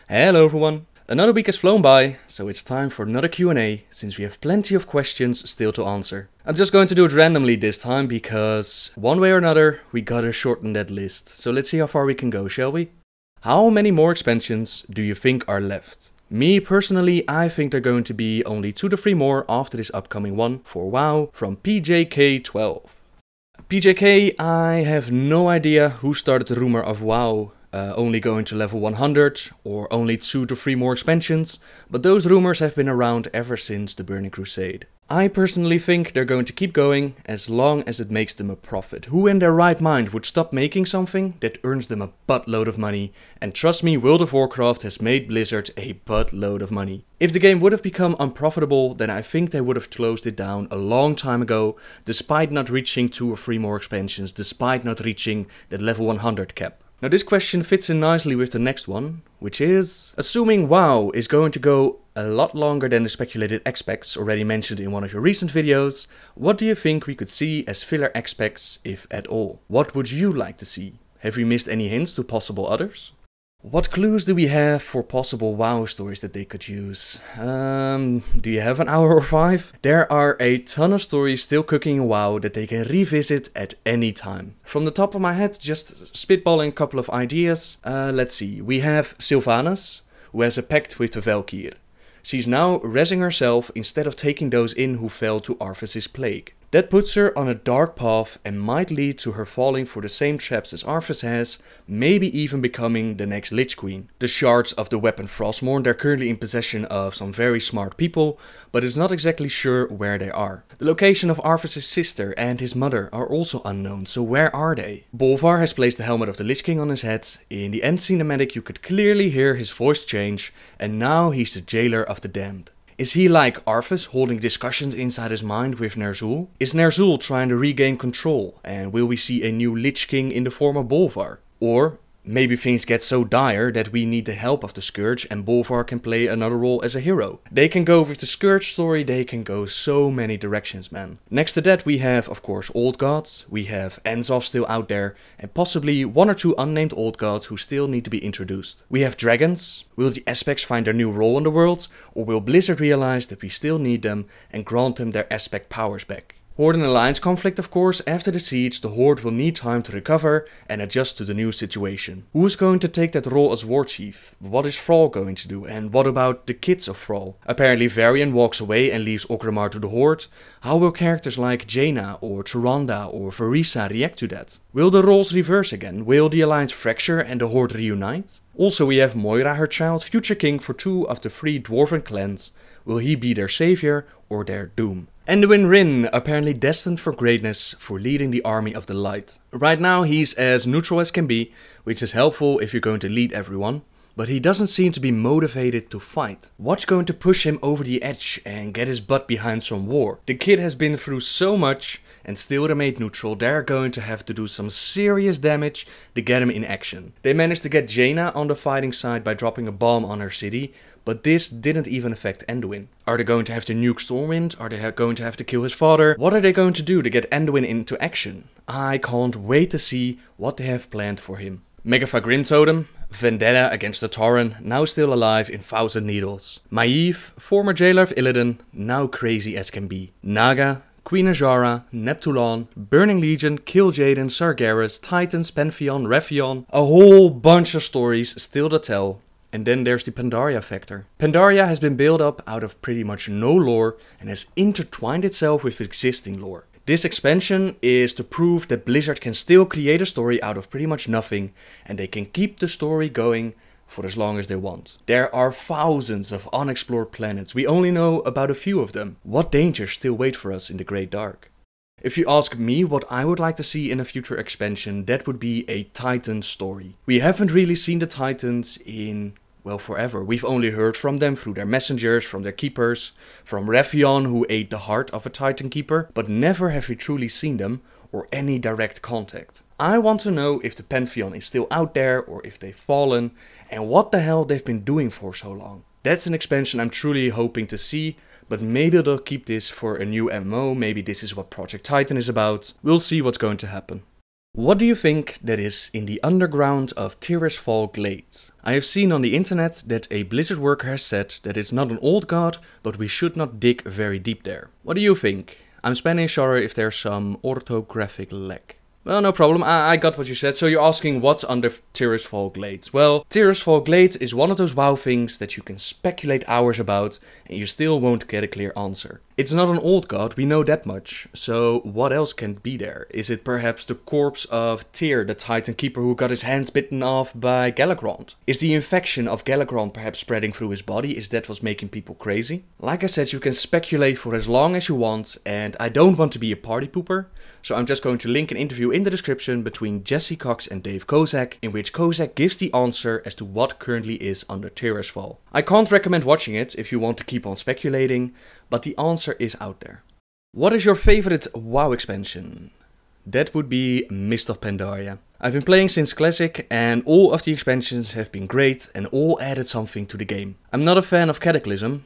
Hello everyone! Another week has flown by, so it's time for another Q&A, since we have plenty of questions still to answer. I'm just going to do it randomly this time, because one way or another we gotta shorten that list. So let's see how far we can go, shall we? How many more expansions do you think are left? Me personally, I think there are going to be only 2 to 3 more after this upcoming one for WoW from PJK12. PJK, I have no idea who started the rumor of WoW only going to level 100 or only 2 to 3 more expansions, but those rumors have been around ever since the Burning Crusade. I personally think they're going to keep going as long as it makes them a profit. Who in their right mind would stop making something that earns them a buttload of money? And trust me, World of Warcraft has made Blizzard a buttload of money. If the game would have become unprofitable, then I think they would have closed it down a long time ago, despite not reaching 2 or 3 more expansions, despite not reaching that level 100 cap. Now this question fits in nicely with the next one, which is, assuming WoW is going to go a lot longer than the speculated X-Packs already mentioned in one of your recent videos, what do you think we could see as filler X-Packs, if at all? What would you like to see? Have we missed any hints to possible others? What clues do we have for possible WoW stories that they could use? Do you have an hour or 5? There are a ton of stories still cooking in WoW that they can revisit at any time. From the top of my head, just spitballing a couple of ideas. Let's see, we have Sylvanas, who has a pact with the Valkyr. She's now rezzing herself instead of taking those in who fell to Arthas' plague. That puts her on a dark path and might lead to her falling for the same traps as Arthas has, maybe even becoming the next Lich Queen. The shards of the weapon Frostmourne, they're currently in possession of some very smart people, but it's not exactly sure where they are. The location of Arthas' sister and his mother are also unknown, so where are they? Bolvar has placed the helmet of the Lich King on his head. In the end cinematic you could clearly hear his voice change, and now he's the jailer of the damned. Is he like Arthas, holding discussions inside his mind with Ner'zhul? Is Ner'zhul trying to regain control, and will we see a new Lich King in the form of Bolvar? Or maybe things get so dire that we need the help of the Scourge and Bolvar can play another role as a hero. They can go with the Scourge story, they can go so many directions, man. Next to that we have, of course, Old Gods, we have Enzov still out there, and possibly 1 or 2 unnamed Old Gods who still need to be introduced. We have Dragons. Will the Aspects find their new role in the world, or will Blizzard realize that we still need them and grant them their Aspect powers back? Horde and Alliance conflict, of course. After the siege, the Horde will need time to recover and adjust to the new situation. Who's going to take that role as War Chief? What is Thrall going to do? And what about the kids of Thrall? Apparently Varian walks away and leaves Orgrimmar to the Horde. How will characters like Jaina or Tyrande or Varisa react to that? Will the roles reverse again? Will the Alliance fracture and the Horde reunite? Also we have Moira, her child, future king for 2 of the 3 dwarven clans. Will he be their savior or their doom? Anduin Wrynn, apparently destined for greatness for leading the army of the light. Right now he's as neutral as can be, which is helpful if you're going to lead everyone. But he doesn't seem to be motivated to fight. What's going to push him over the edge and get his butt behind some war? The kid has been through so much and still remained neutral. They're going to have to do some serious damage to get him in action. They managed to get Jaina on the fighting side by dropping a bomb on her city, but this didn't even affect Anduin. Are they going to have to nuke Stormwind? Are they going to have to kill his father? What are they going to do to get Anduin into action? I can't wait to see what they have planned for him. Megafa Grim Totem, vendetta against the Tauren, now still alive in Thousand Needles. Maeve, former jailer of Illidan, now crazy as can be. Naga, Queen Azshara, Neptulon, Burning Legion, Kil'jaeden, Sargeras, Titans, Pantheon, Rephion. A whole bunch of stories still to tell. And then there's the Pandaria factor. Pandaria has been built up out of pretty much no lore and has intertwined itself with existing lore. This expansion is to prove that Blizzard can still create a story out of pretty much nothing, and they can keep the story going for as long as they want. There are thousands of unexplored planets. We only know about a few of them. What dangers still wait for us in the Great Dark? If you ask me what I would like to see in a future expansion, that would be a Titan story. We haven't really seen the Titans in, well, forever. We've only heard from them through their messengers, from their keepers, from Rephion, who ate the heart of a Titan keeper, but never have we truly seen them or any direct contact. I want to know if the Pantheon is still out there or if they've fallen and what the hell they've been doing for so long. That's an expansion I'm truly hoping to see, but maybe they'll keep this for a new MMO, maybe this is what Project Titan is about. We'll see what's going to happen. What do you think that is in the underground of Tirisfal Glades? I have seen on the internet that a Blizzard worker has said that it's not an old god, but we should not dig very deep there. What do you think? I'm Spanish, sorry if there's some orthographic lag. Well, no problem, I got what you said. So you're asking what's under Tirisfal Glades. Well, Tirisfal Glades is one of those WoW things that you can speculate hours about and you still won't get a clear answer. It's not an old god, we know that much. So what else can be there? Is it perhaps the corpse of Tyr, the Titan Keeper who got his hands bitten off by Galakrond? Is the infection of Galakrond perhaps spreading through his body? Is that what's making people crazy? Like I said, you can speculate for as long as you want, and I don't want to be a party pooper. So I'm just going to link an interview in the description between Jesse Cox and Dave Kozak, in which Kozak gives the answer as to what currently is under Tirisfal. I can't recommend watching it if you want to keep on speculating, but the answer is out there. What is your favorite WoW expansion? That would be Mist of Pandaria. I've been playing since Classic and all of the expansions have been great and all added something to the game. I'm not a fan of Cataclysm,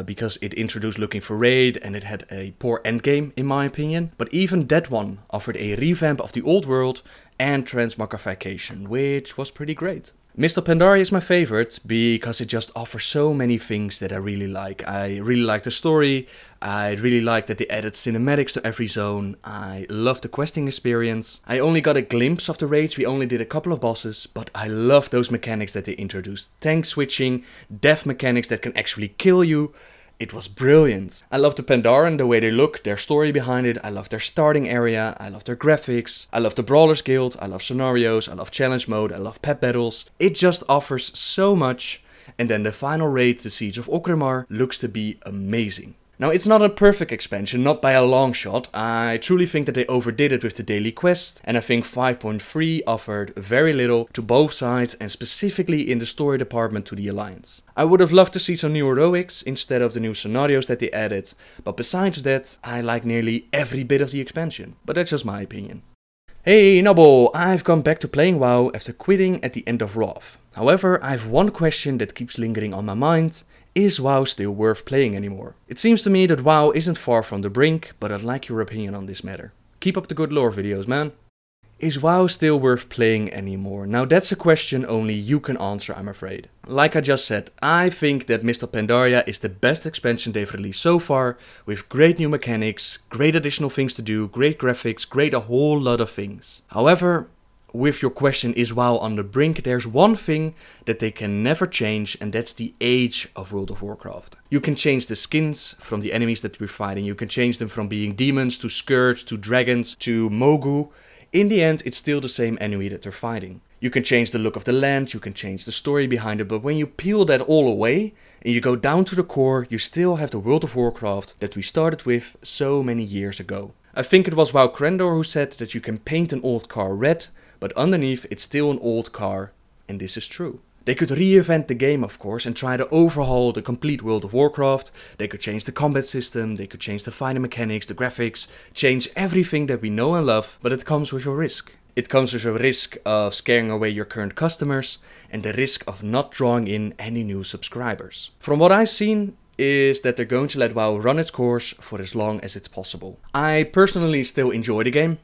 because it introduced looking for raid and it had a poor endgame in my opinion. But even that one offered a revamp of the old world and transmogrification, which was pretty great. Mist of Pandaria is my favorite because it just offers so many things that I really like. I really like the story, I really like that they added cinematics to every zone, I love the questing experience. I only got a glimpse of the raids, we only did a couple of bosses, but I love those mechanics that they introduced. Tank switching, death mechanics that can actually kill you. It was brilliant. I love the Pandaren, the way they look, their story behind it. I love their starting area, I love their graphics. I love the Brawlers Guild, I love scenarios, I love challenge mode, I love pet battles. It just offers so much. And then the final raid, the Siege of Orgrimmar, looks to be amazing. Now it's not a perfect expansion, not by a long shot. I truly think that they overdid it with the daily quest, and I think 5.3 offered very little to both sides and specifically in the story department to the Alliance. I would have loved to see some new heroics instead of the new scenarios that they added, but besides that, I like nearly every bit of the expansion. But that's just my opinion. Hey Nobble, I've gone back to playing WoW after quitting at the end of Wrath. However, I have one question that keeps lingering on my mind. Is WoW still worth playing anymore? It seems to me that WoW isn't far from the brink, but I'd like your opinion on this matter. Keep up the good lore videos, man. Is WoW still worth playing anymore? Now that's a question only you can answer, I'm afraid. Like I just said, I think that Mist of Pandaria is the best expansion they've released so far, with great new mechanics, great additional things to do, great graphics, great a whole lot of things. However, with your question, is WoW on the brink, there's one thing that they can never change, and that's the age of World of Warcraft. You can change the skins from the enemies that we're fighting, you can change them from being demons to scourge to dragons to mogu. In the end, it's still the same enemy that they're fighting. You can change the look of the land, you can change the story behind it, but when you peel that all away and you go down to the core, you still have the World of Warcraft that we started with so many years ago. I think it was WoW Crendor who said that you can paint an old car red, but underneath it's still an old car, and this is true. They could reinvent the game, of course, and try to overhaul the complete World of Warcraft. They could change the combat system, they could change the fighting mechanics, the graphics, change everything that we know and love, but it comes with a risk. It comes with a risk of scaring away your current customers, and the risk of not drawing in any new subscribers. From what I've seen, is that they're going to let WoW run its course for as long as it's possible. I personally still enjoy the game,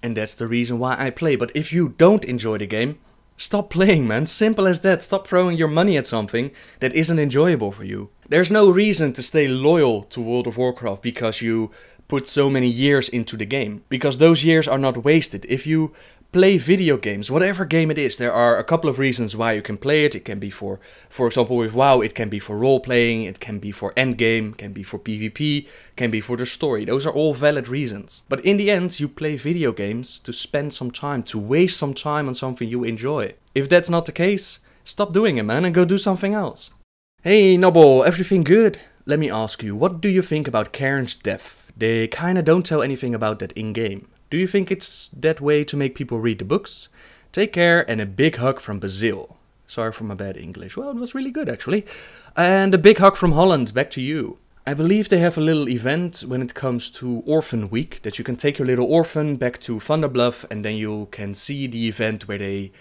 and that's the reason why I play. But if you don't enjoy the game, stop playing, man. Simple as that. Stop throwing your money at something that isn't enjoyable for you. There's no reason to stay loyal to World of Warcraft because you put so many years into the game. Because those years are not wasted. If you play video games, whatever game it is, there are a couple of reasons why you can play it. It can be for example with WoW, it can be for role playing, it can be for endgame, it can be for PvP, it can be for the story. Those are all valid reasons. But in the end, you play video games to spend some time, to waste some time on something you enjoy. If that's not the case, stop doing it, man, and go do something else. Hey Nobble, everything good? Let me ask you, what do you think about Karen's death? They kinda don't tell anything about that in-game. Do you think it's that way to make people read the books? Take care, and a big hug from Brazil. Sorry for my bad English. Well, it was really good actually. And a big hug from Holland, back to you. I believe they have a little event when it comes to Orphan Week, that you can take your little orphan back to Thunderbluff and then you can see the event where they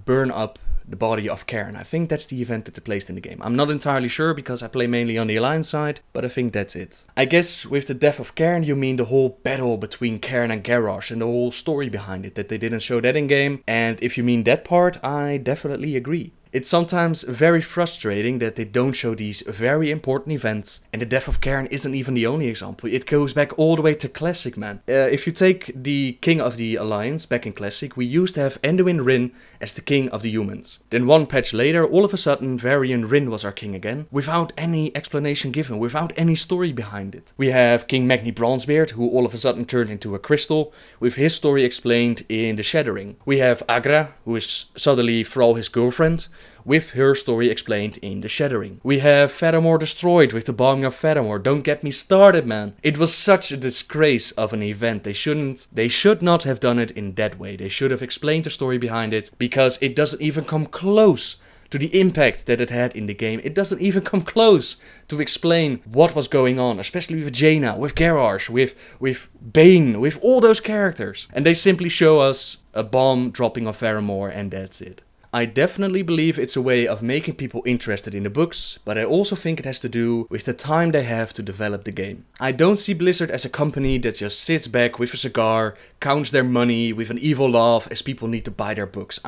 burn up the body of Cairn. I think that's the event that they placed in the game. I'm not entirely sure because I play mainly on the Alliance side, but I think that's it. I guess with the death of Cairn you mean the whole battle between Cairn and Garrosh and the whole story behind it, that they didn't show that in game. And if you mean that part, I definitely agree. It's sometimes very frustrating that they don't show these very important events, and the death of Cairn isn't even the only example. It goes back all the way to Classic, man. If you take the King of the Alliance back in Classic, we used to have Anduin Wrynn as the King of the Humans. Then one patch later, all of a sudden, Varian Wrynn was our king again, without any explanation given, without any story behind it. We have King Magni Bronzebeard, who all of a sudden turned into a crystal, with his story explained in the Shattering. We have Agra, who is suddenly Thrall his girlfriend, with her story explained in the Shattering. We have Faramore destroyed with the bombing of Faramore. Don't get me started, man. It was such a disgrace of an event. They should not have done it in that way. They should have explained the story behind it, because it doesn't even come close to the impact that it had in the game. It doesn't even come close to explain what was going on, especially with Jaina, with Garrosh, with Bane, with all those characters. And they simply show us a bomb dropping on Faramore and that's it. I definitely believe it's a way of making people interested in the books, but I also think it has to do with the time they have to develop the game. I don't see Blizzard as a company that just sits back with a cigar, counts their money with an evil laugh as people need to buy their books.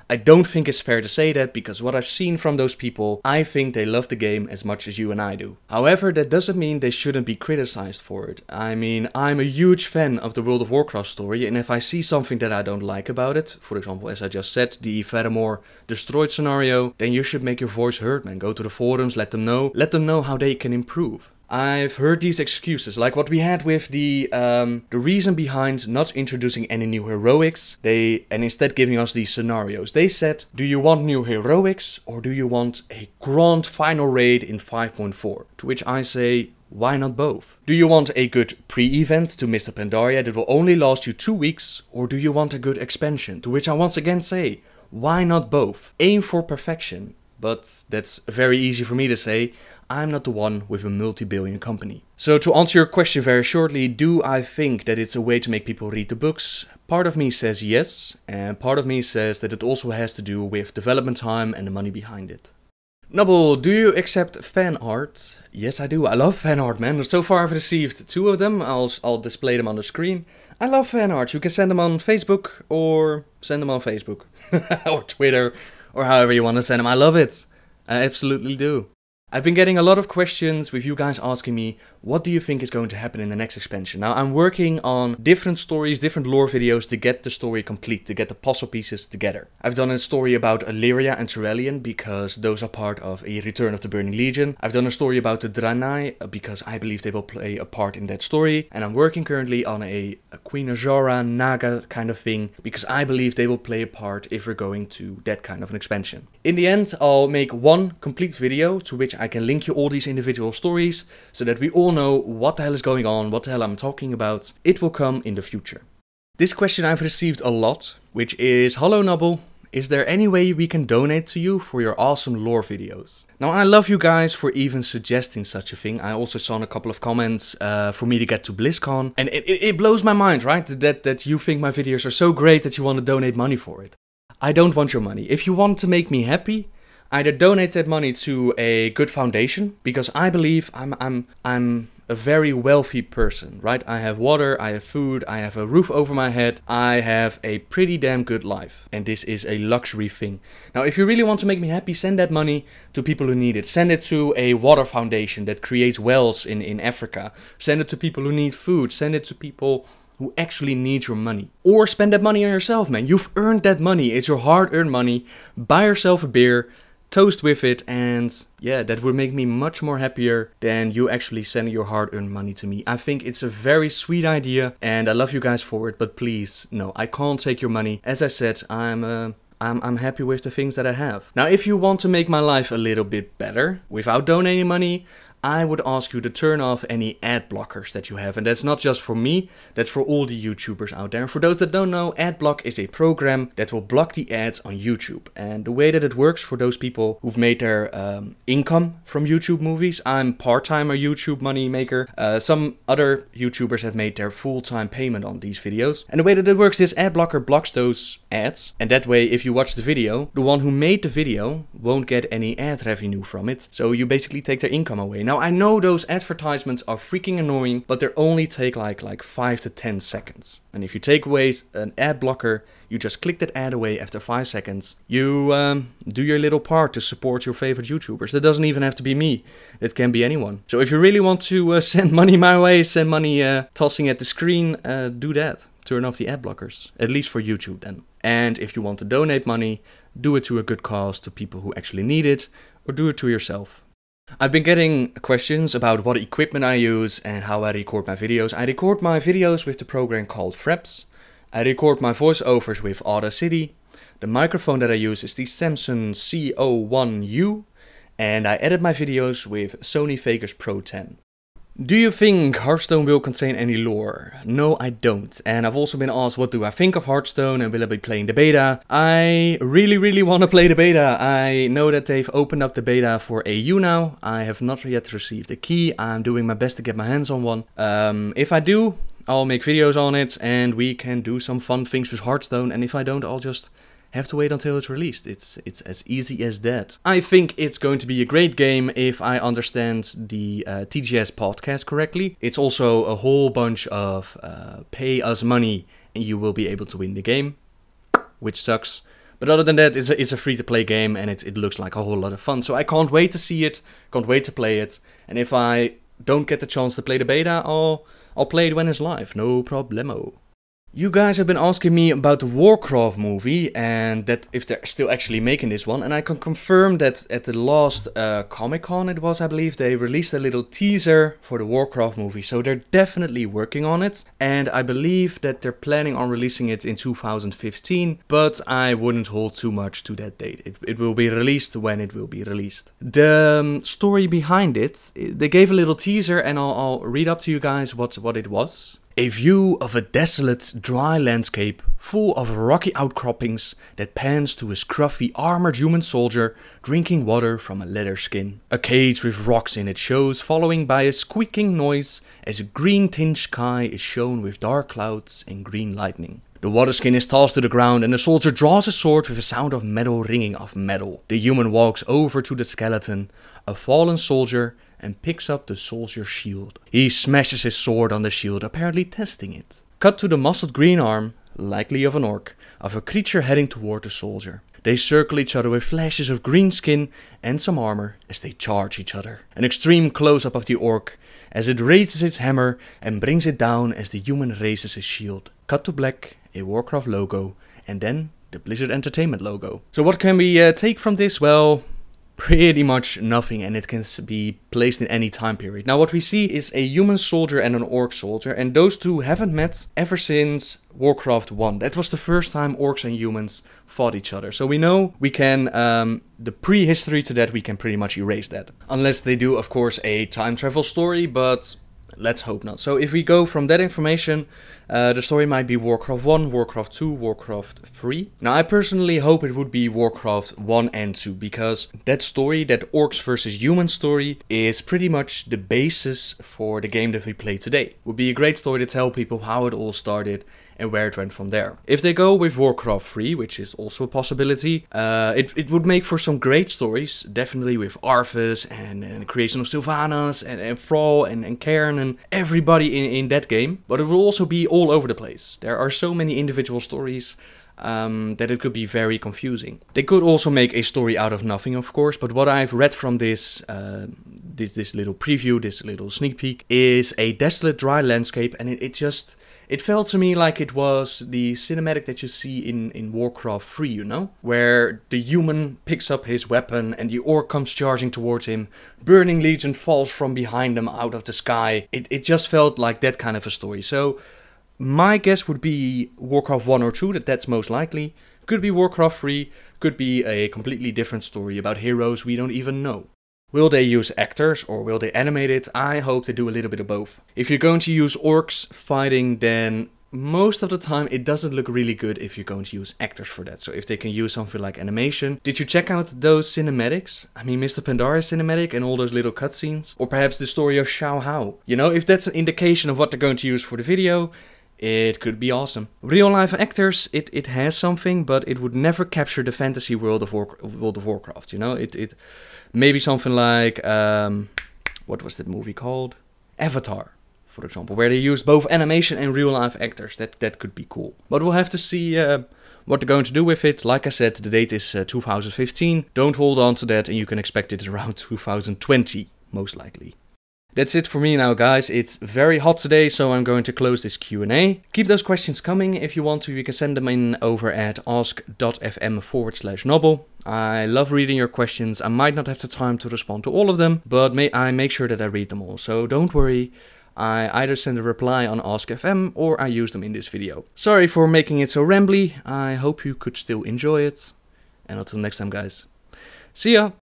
I don't think it's fair to say that, because what I've seen from those people, I think they love the game as much as you and I do. However, that doesn't mean they shouldn't be criticized for it. I mean, I'm a huge fan of the World of Warcraft story, and if I see something that I don't like about it, for example, as I just said, the Faramore destroyed scenario, then you should make your voice heard, man. Go to the forums, let them know how they can improve. I've heard these excuses, like what we had with the reason behind not introducing any new heroics, and instead giving us these scenarios. They said, do you want new heroics or do you want a grand final raid in 5.4? To which I say, why not both? Do you want a good pre-event to Mr. Pandaria that will only last you 2 weeks, or do you want a good expansion? To which I once again say, why not both? Aim for perfection. But that's very easy for me to say. I'm not the one with a multi-billion company. So to answer your question very shortly, do I think that it's a way to make people read the books? Part of me says yes, and part of me says that it also has to do with development time and the money behind it. Nubble, do you accept fan art? Yes, I do. I love fan art, man. So far I've received 2 of them. I'll display them on the screen. I love fan art. You can send them on Facebook or send them on Facebook or Twitter or however you want to send them. I love it. I absolutely do. I've been getting a lot of questions with you guys asking me, what do you think is going to happen in the next expansion? Now, I'm working on different stories, different lore videos to get the story complete, to get the puzzle pieces together. I've done a story about Illyria and Turelion because those are part of a Return of the Burning Legion. I've done a story about the Draenei because I believe they will play a part in that story. And I'm working currently on a Queen Azora Naga kind of thing because I believe they will play a part if we're going to that kind of an expansion. In the end, I'll make one complete video to which I can link you all these individual stories so that we all know what the hell is going on, what the hell I'm talking about. It will come in the future. This question I've received a lot, which is, hello Nubble, is there any way we can donate to you for your awesome lore videos? Now, I love you guys for even suggesting such a thing. I also saw in a couple of comments for me to get to BlizzCon, and it blows my mind, right? That you think my videos are so great that you want to donate money for it. I don't want your money. If you want to make me happy, either donate that money to a good foundation, because I believe I'm a very wealthy person, right? I have water, I have food, I have a roof over my head, I have a pretty damn good life, and this is a luxury thing. Now, if you really want to make me happy, send that money to people who need it. Send it to a water foundation that creates wells in Africa. Send it to people who need food. Send it to people who actually need your money. Or spend that money on yourself, man. You've earned that money. It's your hard-earned money. Buy yourself a beer, toast with it, and yeah, that would make me much more happier than you actually sending your hard-earned money to me. I think it's a very sweet idea, and I love you guys for it, but please, no, I can't take your money. As I said, I'm happy with the things that I have. Now, if you want to make my life a little bit better without donating money, I would ask you to turn off any ad blockers that you have. And that's not just for me, that's for all the YouTubers out there. And for those that don't know, AdBlock is a program that will block the ads on YouTube. And the way that it works for those people who've made their income from YouTube movies, I'm part-time a YouTube money maker. Some other YouTubers have made their full-time payment on these videos. And the way that it works is AdBlocker blocks those ads. And that way, if you watch the video, the one who made the video won't get any ad revenue from it. So you basically take their income away. Now I know those advertisements are freaking annoying, but they only take like 5 to 10 seconds. And if you take away an ad blocker, you just click that ad away after 5 seconds. You do your little part to support your favorite YouTubers. That doesn't even have to be me. It can be anyone. So if you really want to send money my way, send money tossing at the screen, do that. Turn off the ad blockers, at least for YouTube then. And if you want to donate money, do it to a good cause, to people who actually need it, or do it to yourself. I've been getting questions about what equipment I use and how I record my videos. I record my videos with the program called Fraps. I record my voiceovers with Audacity. The microphone that I use is the Samsung CO1U. And I edit my videos with Sony Vegas Pro 10. Do you think Hearthstone will contain any lore? No, I don't. And I've also been asked what do I think of Hearthstone and will I be playing the beta? I really want to play the beta. I know that they've opened up the beta for AU now. I have not yet received the key. I'm doing my best to get my hands on one. If I do, I'll make videos on it and we can do some fun things with Hearthstone. And if I don't, I'll just have to wait until it's released. It's as easy as that. I think it's going to be a great game if I understand the TGS podcast correctly. It's also a whole bunch of pay us money and you will be able to win the game, which sucks. But other than that, it's a free-to-play game and it looks like a whole lot of fun. So I can't wait to see it, can't wait to play it. And if I don't get the chance to play the beta, I'll play it when it's live, no problemo. You guys have been asking me about the Warcraft movie and that if they're still actually making this one. And I can confirm that at the last Comic-Con it was, I believe, they released a little teaser for the Warcraft movie. So they're definitely working on it. And I believe that they're planning on releasing it in 2015. But I wouldn't hold too much to that date. It will be released when it will be released. The story behind it, they gave a little teaser and I'll read up to you guys what it was. A view of a desolate, dry landscape full of rocky outcroppings that pans to a scruffy armored human soldier drinking water from a leather skin. A cage with rocks in it shows, following by a squeaking noise as a green-tinged sky is shown with dark clouds and green lightning. The water skin is tossed to the ground and the soldier draws a sword with a sound of metal ringing off metal. The human walks over to the skeleton, a fallen soldier, and picks up the soldier's shield. He smashes his sword on the shield, apparently testing it. Cut to the muscled green arm, likely of an orc, of a creature heading toward the soldier. They circle each other with flashes of green skin and some armor as they charge each other. An extreme close-up of the orc as it raises its hammer and brings it down as the human raises his shield. Cut to black, a Warcraft logo, and then the Blizzard Entertainment logo. So what can we take from this? Well, pretty much nothing, and it can be placed in any time period. Now what we see is a human soldier and an orc soldier, and those two haven't met ever since Warcraft 1. That was the first time orcs and humans fought each other. So we know we can, the prehistory to that, we can pretty much erase that. Unless they do, of course, a time travel story, but let's hope not. So if we go from that information, the story might be Warcraft 1, Warcraft 2, Warcraft 3. Now I personally hope it would be Warcraft 1 and 2, because that story, that orcs versus humans story, is pretty much the basis for the game that we play today. It would be a great story to tell people how it all started and where it went from there. If they go with Warcraft 3, which is also a possibility, it would make for some great stories, definitely with Arthas and the creation of Sylvanas and Thrall and Cairn and everybody in that game. But it will also be all over the place. There are so many individual stories that it could be very confusing. They could also make a story out of nothing, of course, but what I've read from this little preview, this little sneak peek, is a desolate, dry landscape, and it felt to me like it was the cinematic that you see in Warcraft 3, you know? Where the human picks up his weapon and the orc comes charging towards him, Burning Legion falls from behind them out of the sky. It just felt like that kind of a story. So my guess would be Warcraft 1 or 2, that's most likely. Could be Warcraft 3, could be a completely different story about heroes we don't even know. Will they use actors or will they animate it? I hope they do a little bit of both. If you're going to use orcs fighting, then most of the time it doesn't look really good if you're going to use actors for that. So if they can use something like animation. Did you check out those cinematics? I mean, Mr. Pandara's cinematic and all those little cutscenes. Or perhaps the story of Xiao Hao. You know, if that's an indication of what they're going to use for the video, it could be awesome. Real life actors, it has something, but it would never capture the fantasy world of Warcraft, you know? It maybe something like, what was that movie called? Avatar, for example, where they used both animation and real life actors. That could be cool. But we'll have to see what they're going to do with it. Like I said, the date is 2015. Don't hold on to that, and you can expect it around 2020, most likely. That's it for me now, guys. It's very hot today, so I'm going to close this Q&A. Keep those questions coming. If you want to, you can send them in over at ask.fm/Nobbel. I love reading your questions. I might not have the time to respond to all of them, but I make sure that I read them all. So don't worry. I either send a reply on Ask.fm or I use them in this video. Sorry for making it so rambly. I hope you could still enjoy it. And until next time, guys. See ya!